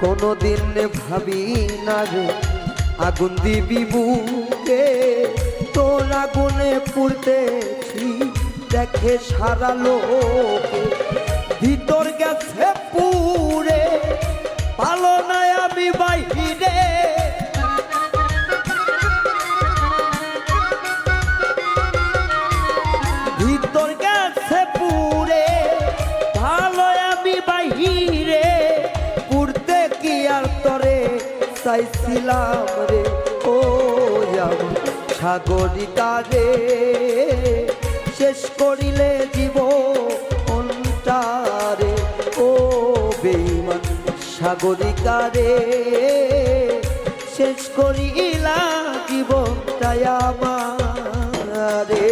কোনদিন ভাবি না রে আগুন দিবি বুকে, তোর আগুনে পুড়তেছি দেখে সারা লোকে। ভিতর গেছে পুরে পালো না আমি বাহিরে, ভিতর গেছে পুরে ভালো আমি বাহিরে। পুড়তে কি আর তরে চাইছিলাম রে, ও আমার সাগরিকা রে, শেষ করিলে জীবনটারে। ও বেঈমান সাগরিকা রে, শেষ করিলা জীবনটাই আমারে।